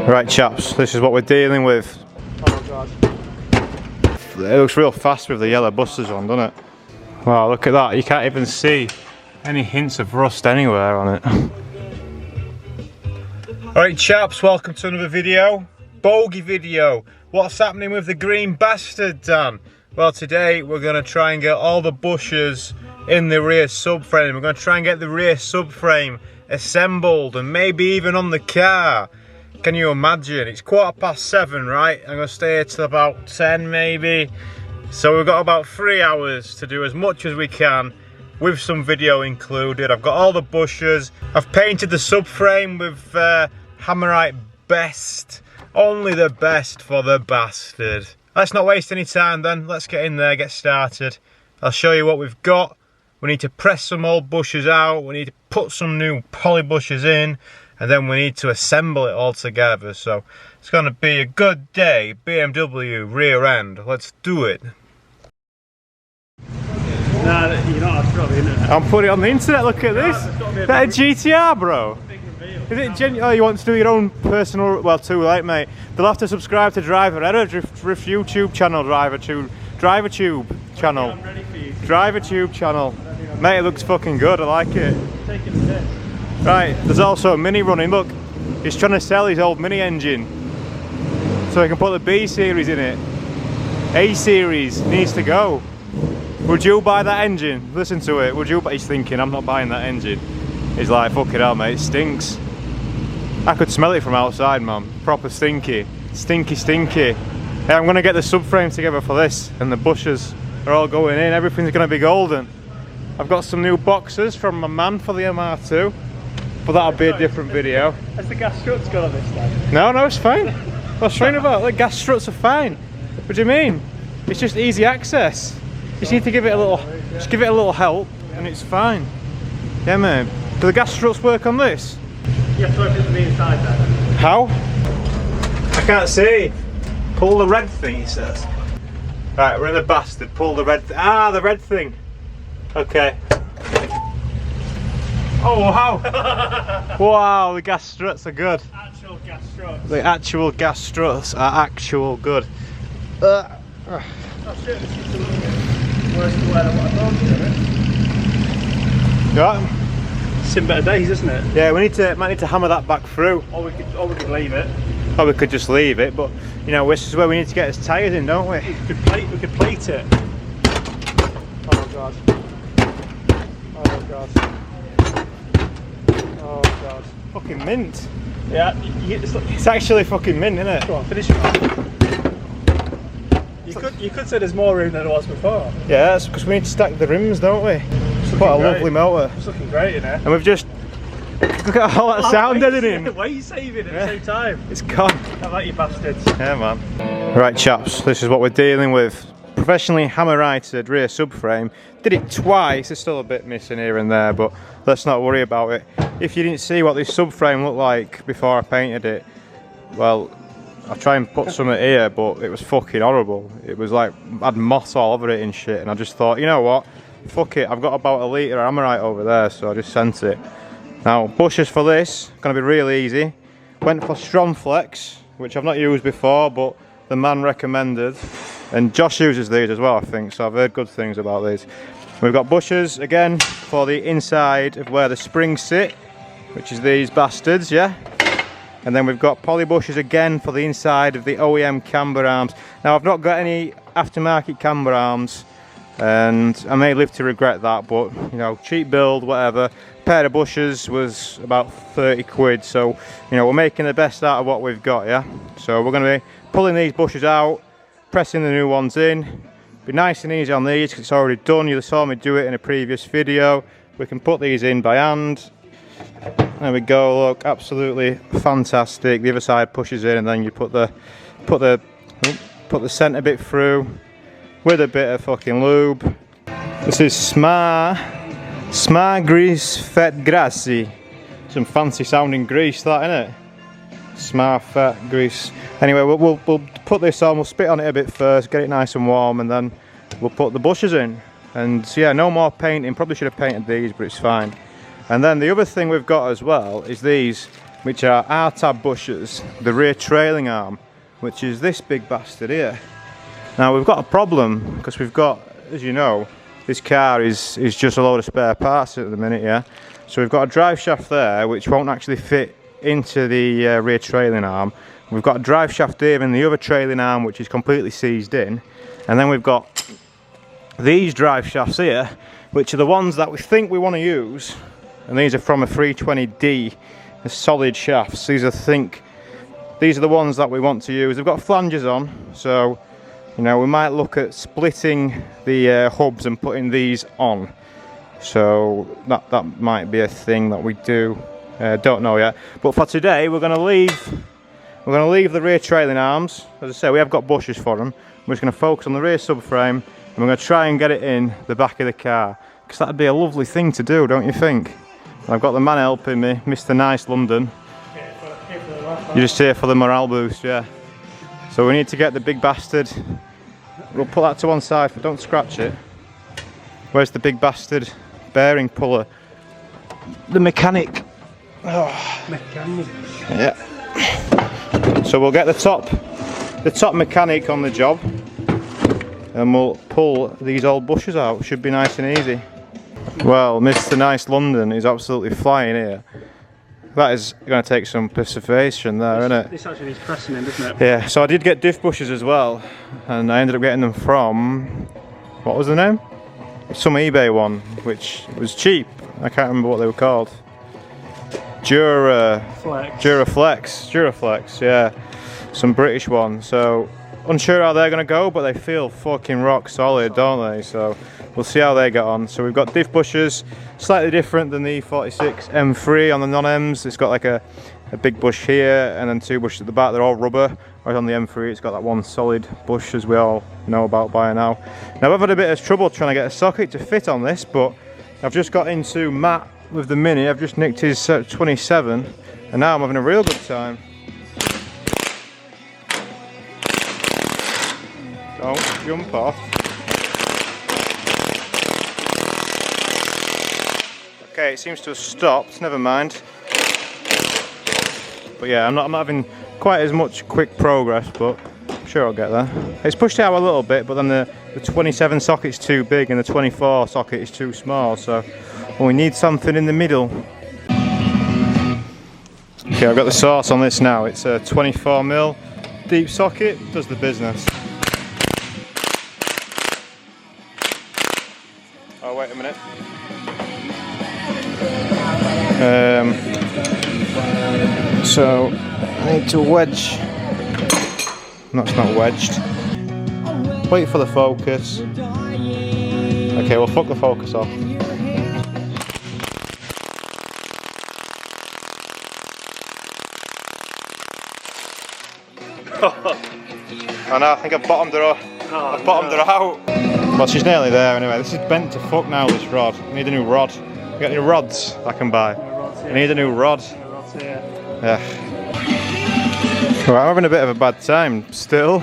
Right chaps, this is what we're dealing with. Oh god. It looks real fast with the yellow busters on, doesn't it? Wow, look at that, you can't even see any hints of rust anywhere on it. Alright chaps, welcome to another video. Bogey video. What's happening with the green bastard, Dan? Well, today we're going to try and get all the bushes in the rear subframe. We're going to try and get the rear subframe assembled and maybe even on the car. Can you imagine? It's 7:15, right? I'm going to stay here till about 10 maybe. So we've got about 3 hours to do as much as we can with some video included. I've got all the bushes. I've painted the subframe with Hammerite Best. Only the best for the bastard. Let's not waste any time then. Let's get in there, get started. I'll show you what we've got. We need to press some old bushes out. We need to put some new poly bushes in. And then we need to assemble it all together. So it's going to be a good day. BMW rear end. Let's do it. Nah, you're not after on the internet. I'm putting it on the internet. Look at this. That a GTR, bro. Is it oh, you want to do your own personal? Well, too late, mate. They'll have to subscribe to Driver Edit YouTube channel. Driver Tube channel. I'm ready for you. Driver Tube channel. Mate, it looks fucking good. I like it. Taking a piss. Right, there's also a Mini running. Look, he's trying to sell his old Mini engine so he can put the B series in it. A series needs to go. Would you buy that engine? Listen to it. Would you? He's thinking, I'm not buying that engine. He's like, fuck it out, mate. It stinks. I could smell it from outside, man. Proper stinky. Stinky, stinky. Hey, I'm gonna get the subframe together for this, and the bushes are all going in. Everything's gonna be golden. I've got some new boxes from my man for the MR2. But that'll be a different video. Has the gas struts got on this time? No, it's fine. What's trying about? The gas struts are fine. What do you mean? It's just easy access. You just need to give it a little, just give it a little help, and it's fine. Yeah, man. Do the gas struts work on this? You have to open it from the inside then. How? I can't see. Pull the red thing, he says. Right, we're in the bastard. Pull the red. The red thing. Okay. Oh wow! Wow, the gas struts are good. Actual gas struts. The actual gas struts are actual good. Oh shit, this is worse than what I thought, isn't it? Right. It's in better days, isn't it? Yeah, might need to hammer that back through. Or we could leave it. Or we could just leave it, but you know, this is where we need to get his tyres in, don't we? We could plate it. Oh god. Oh god. Oh god. Fucking mint. Yeah, It's actually fucking mint, isn't it? Go on, finish it off. You could say there's more room than there was before. Yeah, that's because we need to stack the rims, don't we? It's quite a lovely motor. It's looking great in here. And we've just look at all that sound editing. Why are you saving it at the same time? It's gone. How about you bastards? Yeah, man. Right, chaps, this is what we're dealing with. Professionally hammer-righted rear subframe. Did it twice. There's still a bit missing here and there, but let's not worry about it. If you didn't see what this subframe looked like before I painted it, well, I try and put some here, but it was fucking horrible. It was like, had moss all over it and shit, and I just thought, you know what, fuck it, I've got about a litre of hammerite over there, so I just sent it. Now, bushes for this, gonna be real easy. Went for Stromflex, which I've not used before, but the man recommended. And Josh uses these as well, I think, so I've heard good things about these. We've got bushes, again, for the inside of where the springs sit, which is these bastards, yeah? And then we've got poly bushes again for the inside of the OEM Camber Arms. Now, I've not got any aftermarket Camber Arms, and I may live to regret that, but, you know, cheap build, whatever. Pair of bushes was about 30 quid, so, you know, we're making the best out of what we've got, yeah? So we're going to be pulling these bushes out, pressing the new ones in. Be nice and easy on these because it's already done. You saw me do it in a previous video. We can put these in by hand. There we go, look, absolutely fantastic. The other side pushes in, and then you put the centre bit through with a bit of fucking lube. This is Smar Grease Fet Grassi. Some fancy sounding grease, that, innit? Smar Fet Grease. Anyway, we'll put this on, we'll spit on it a bit first, get it nice and warm, and then we'll put the bushes in. And yeah, no more painting. Probably should have painted these, but it's fine. And then the other thing we've got as well is these which are R-tab bushes, the rear trailing arm, which is this big bastard here. Now we've got a problem because we've got, as you know, this car is just a load of spare parts at the minute, yeah. So we've got a drive shaft there which won't actually fit into the rear trailing arm. We've got a drive shaft here in the other trailing arm which is completely seized in, and then we've got these drive shafts here, which are the ones that we think we want to use, and these are from a 320D. The solid shafts. These are the ones that we want to use. They've got flanges on, so you know we might look at splitting the hubs and putting these on. So that might be a thing that we do. Don't know yet. But for today, we're going to leave the rear trailing arms. As I say, we have got bushes for them. We're just going to focus on the rear subframe, and we're going to try and get it in the back of the car, because that'd be a lovely thing to do, don't you think? I've got the man helping me, Mr. Nice London. You're just here for the morale boost, yeah. So we need to get the big bastard. We'll put that to one side, but don't scratch it. Where's the big bastard bearing puller? The Mekanik. Oh. Mekanik. Yeah. So we'll get the top Mekanik on the job, and we'll pull these old bushes out. Should be nice and easy. Well, Mr. Nice London is absolutely flying here. That is going to take some perseveration there, isn't it? This actually needs pressing in, doesn't it? Yeah, so I did get Diff Bushes as well, and I ended up getting them from, what was the name? Some eBay one, which was cheap. I can't remember what they were called. Duraflex, yeah. Some British one. So, unsure how they're going to go, but they feel fucking rock solid, don't they? So, we'll see how they get on. So we've got Diff Bushes, slightly different than the E46 M3 on the non-Ms. It's got like a big bush here and then two bushes at the back. They're all rubber. Whereas on the M3 it's got that one solid bush, as we all know about by now. Now I've had a bit of trouble trying to get a socket to fit on this, but I've just got into Matt with the Mini. I've just nicked his 27 and now I'm having a real good time. Don't jump off. Okay, it seems to have stopped, never mind. But yeah, I'm not having quite as much quick progress, but I'm sure I'll get there. It's pushed out a little bit, but then the 27 socket's too big and the 24 socket is too small, so we need something in the middle. Okay, I've got the source on this now. It's a 24mm deep socket, does the business. Oh, wait a minute. So I need to wedge. No, it's not wedged. Wait for the focus. Okay, we'll fuck the focus off. Oh no, I think I've bottomed her up. I've bottomed her out. Well, she's nearly there anyway. This is bent to fuck now, this rod. I need a new rod. You got any rods I can buy? I need a new rod. Yeah. Well, I'm having a bit of a bad time still.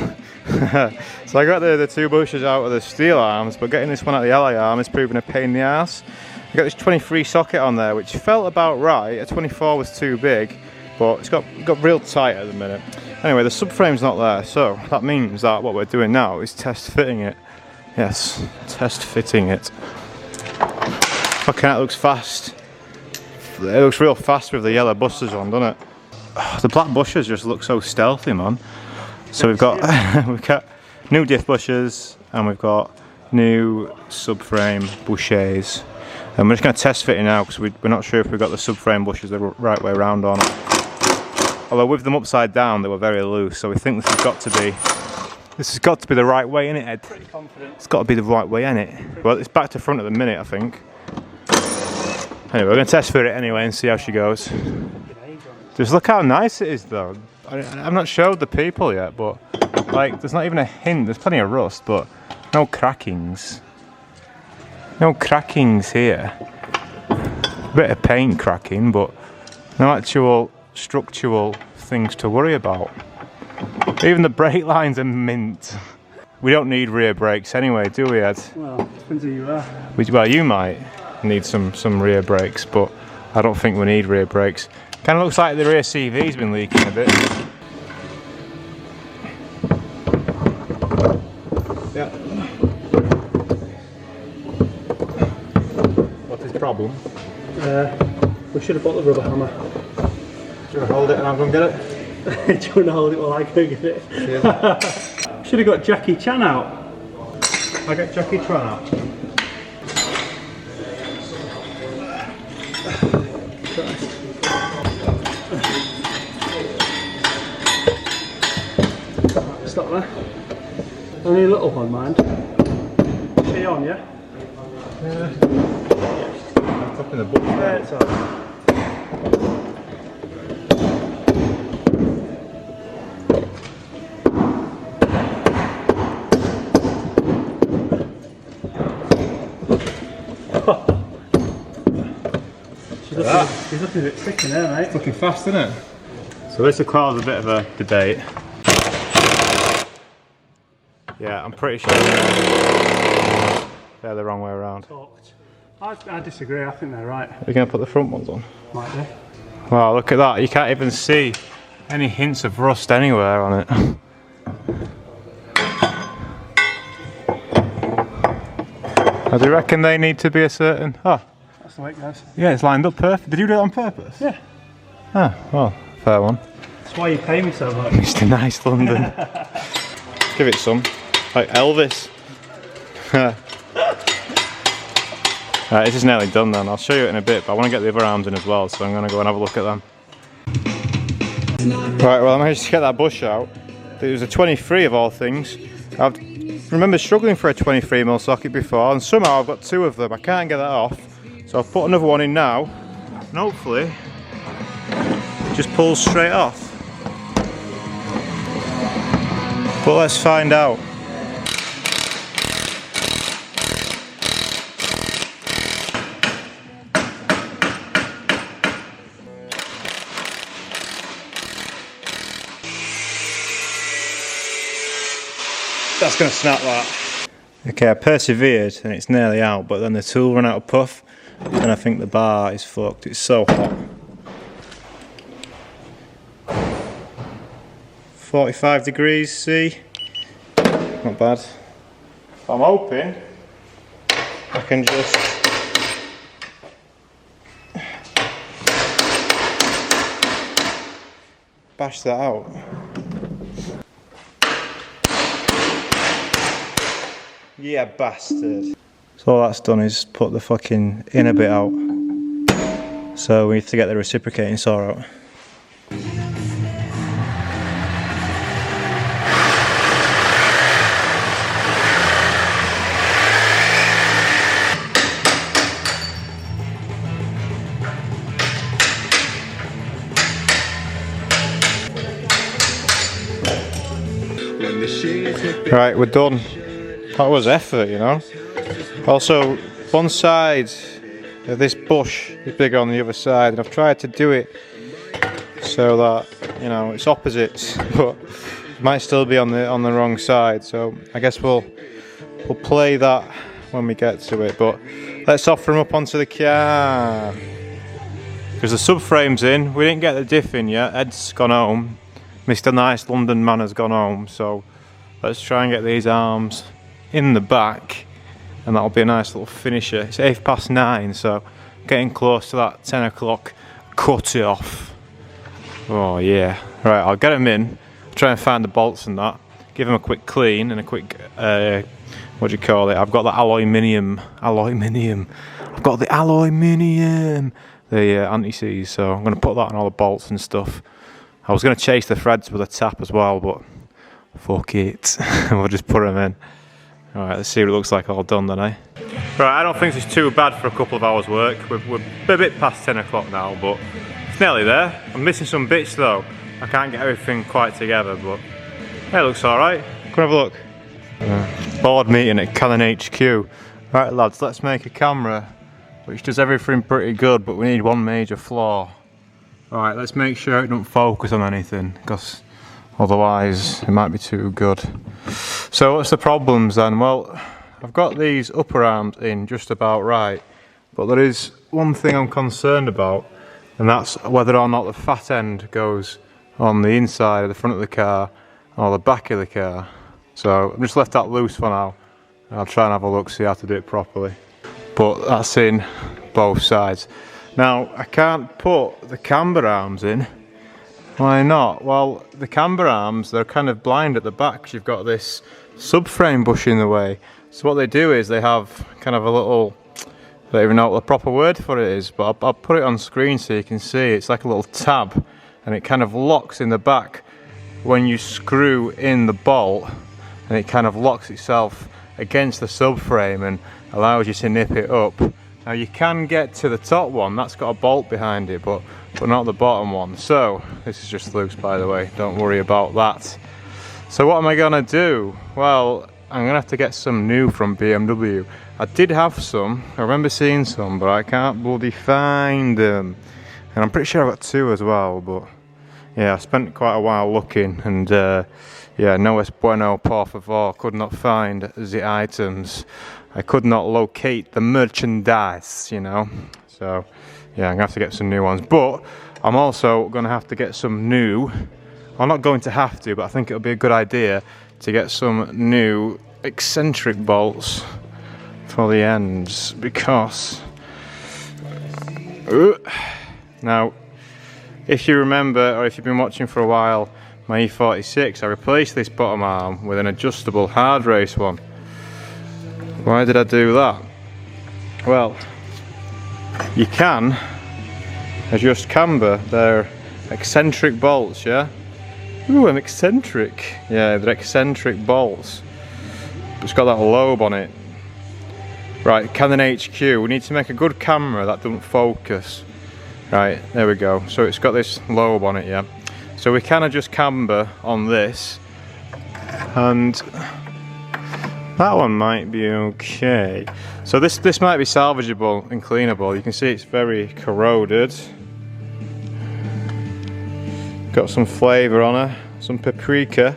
So I got the two bushes out of the steel arms, but getting this one out of the alloy arm is proving a pain in the ass. I got this 23 socket on there, which felt about right. A 24 was too big, but it's got real tight at the minute. Anyway, the subframe's not there, so that means that what we're doing now is test fitting it. Yes, test fitting it. Fucking that looks fast. It looks real fast with the yellow busters on, doesn't it? Oh, the black bushes just look so stealthy, man. So we've got we've got new Diff Bushes and we've got new subframe bushes. And we're just going to test fit it now because we're not sure if we've got the subframe bushes the right way around or not. Although with them upside down, they were very loose, so we think this has got to be the right way, innit, Ed? Pretty confident. It's got to be the right way, innit? Well, it's back to front at the minute, I think. Anyway, we're going to test fit it anyway and see how she goes. Just look how nice it is, though. I've not showed the people yet, but like, there's not even a hint. There's plenty of rust, but no crackings. No crackings here. A bit of paint cracking, but no actual structural things to worry about. Even the brake lines are mint. We don't need rear brakes anyway, do we, Ed? Well, depends who you are. Well, you might need some rear brakes, but I don't think we need rear brakes. Kind of looks like the rear CV's been leaking a bit. Yeah. What's his problem? We should have bought the rubber hammer. Do you want to hold it and I'll go and get it? Do you want to hold it while I go get it? Yeah. Should have got Jackie Chan out. I'll get Jackie Chan out. Stop there. Only a little one, mind. Are you on, yeah? Yeah. It's up in the book. Yeah, it's on. She's looking a bit thick in there, mate. It's looking fast, isn't it? So this will cause a bit of a debate. Yeah, I'm pretty sure they're the wrong way around. I disagree, I think they're right. Are you going to put the front ones on? Might be. Wow, look at that. You can't even see any hints of rust anywhere on it. I do reckon they need to be a certain... Oh. That's the way it goes. Yeah, it's lined up perfect. Did you do it on purpose? Yeah. Ah, well, fair one. That's why you pay me so much. Mr. Nice London. Give it some. Like Elvis. Right, this is nearly done then. I'll show you it in a bit, but I want to get the other arms in as well, so I'm going to go and have a look at them. Right, well I managed to get that bush out. It was a 23 of all things. I remember struggling for a 23mm socket before, and somehow I've got two of them. I can't get that off. So I've put another one in now, and hopefully it just pulls straight off. But let's find out. That's going to snap that. Okay, I persevered and it's nearly out, but then the tool ran out of puff and I think the bar is fucked. It's so hot. 45 degrees C. Not bad. I'm hoping I can just bash that out. Yeah, bastard. So all that's done is put the fucking inner bit out. So we need to get the reciprocating saw out. Right, we're done. That was effort, you know. Also, one side of this bush is bigger on the other side, and I've tried to do it so that, you know, it's opposites, but it might still be on the wrong side. So I guess we'll play that when we get to it. But let's offer them up onto the car because the subframe's in. We didn't get the diff in yet. Ed's gone home. Mr. Nice London man has gone home. So let's try and get these arms in the back, and that'll be a nice little finisher. It's 9:08, so getting close to that 10 o'clock cut it off. Oh yeah. Right, I'll get them in, try and find the bolts and that, give them a quick clean and a quick what do you call it? I've got the aluminium. I've got the aluminium, the anti-seize, so I'm going to put that on all the bolts and stuff. I was going to chase the threads with a tap as well, but fuck it. We'll just put them in. Alright, let's see what it looks like all done then, eh? Right, I don't think it's too bad for a couple of hours work. We're a bit past 10 o'clock now, but it's nearly there. I'm missing some bits though. I can't get everything quite together, but yeah, it looks alright. Come have a look. Board meeting at Canon HQ. Right lads, let's make a camera which does everything pretty good, but we need one major flaw. Alright, let's make sure it don't focus on anything, because otherwise it might be too good. So what's the problems then? Well, I've got these upper arms in just about right, but there is one thing I'm concerned about, and that's whether or not the fat end goes on the inside of the front of the car or the back of the car. So I've just left that loose for now. I'll try and have a look, see how to do it properly. But that's in both sides. Now I can't put the camber arms in. Why not? Well, the camber arms, they're kind of blind at the back because you've got this subframe bush in the way. So what they do is they have kind of a little, I don't even know what the proper word for it is, but I'll put it on screen so you can see. It's like a little tab, and it kind of locks in the back when you screw in the bolt, and it kind of locks itself against the subframe and allows you to nip it up. Now you can get to the top one, that's got a bolt behind it, but not the bottom one. So this is just loose, by the way, don't worry about that. So what am I gonna do? Well, I'm gonna have to get some new from BMW. I did have some, I remember seeing some, but I can't bloody find them. And I'm pretty sure I got two as well, but yeah, I spent quite a while looking, and yeah, no es bueno, por favor, could not find the items. I could not locate the merchandise, you know. So yeah, I'm gonna have to get some new ones, but I'm also gonna have to get some new, I'm not going to have to, but I think it'll be a good idea to get some new eccentric bolts for the ends, because now if you remember, or if you've been watching for a while, my E46, I replaced this bottom arm with an adjustable hard race one. Why did I do that? Well, you can adjust camber, they're eccentric bolts, yeah? Ooh, I'm eccentric. Yeah, they're eccentric bolts. It's got that lobe on it. Right, Canon HQ, we need to make a good camera that doesn't focus. Right, there we go. So it's got this lobe on it, yeah? So we can adjust camber on this, and that one might be okay. So this might be salvageable and cleanable. You can see it's very corroded. Got some flavour on her, some paprika.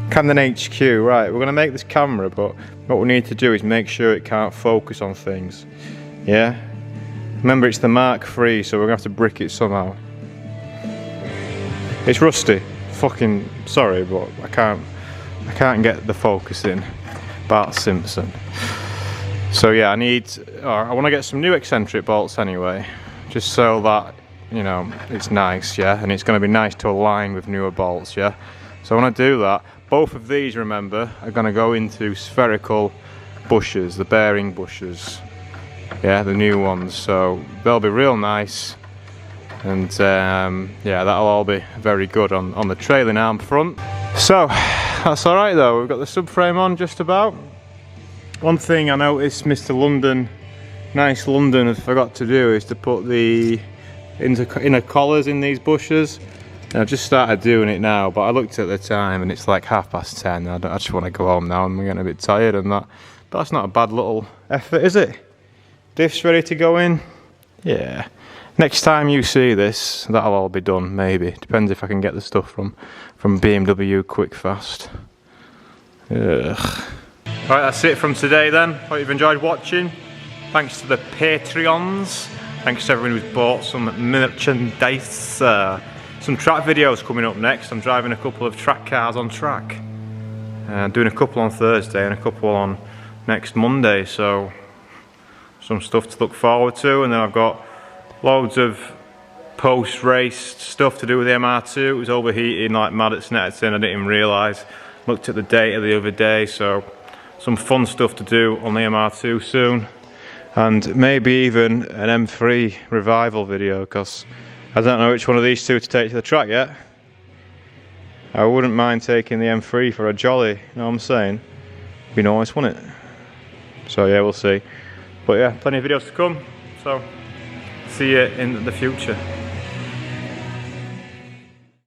Canon HQ, right, we're going to make this camera, but what we need to do is make sure it can't focus on things. Yeah? Remember, it's the Mark III, so we're going to have to brick it somehow. It's rusty. Fucking sorry, but I can't get the focus in. Bart Simpson. So yeah, I want to get some new eccentric bolts anyway, just so that, you know, it's nice, yeah, and it's going to be nice to align with newer bolts, yeah. So I want to do that. Both of these, remember, are going to go into spherical bushes, the bearing bushes, yeah, the new ones. So they'll be real nice. And yeah, that'll all be very good on the trailing arm front. So that's all right though. We've got the subframe on just about. One thing I noticed Mr. London, nice London, has forgot to do is to put the inner collars in these bushes. And I've just started doing it now, but I looked at the time and it's like 10:30. I just want to go home now, and I'm getting a bit tired and that. But that's not a bad little effort, is it? Diff's ready to go in. Yeah. Next time you see this, that'll all be done, maybe. Depends if I can get the stuff from BMW quick fast. Ugh. Right, that's it from today then. Hope you've enjoyed watching. Thanks to the Patreons. Thanks to everyone who's bought some merchandise. Some track videos coming up next. I'm driving a couple of track cars on track. Doing a couple on Thursday and a couple on next Monday. So some stuff to look forward to. And then I've got loads of post-race stuff to do with the MR2. It was overheating like mad at Snetterton, I didn't even realise. Looked at the data the other day, so some fun stuff to do on the MR2 soon. And maybe even an M3 revival video, because I don't know which one of these two to take to the track yet. I wouldn't mind taking the M3 for a jolly, you know what I'm saying? Be nice, wouldn't it? So yeah, we'll see. But yeah, plenty of videos to come, so see you in the future.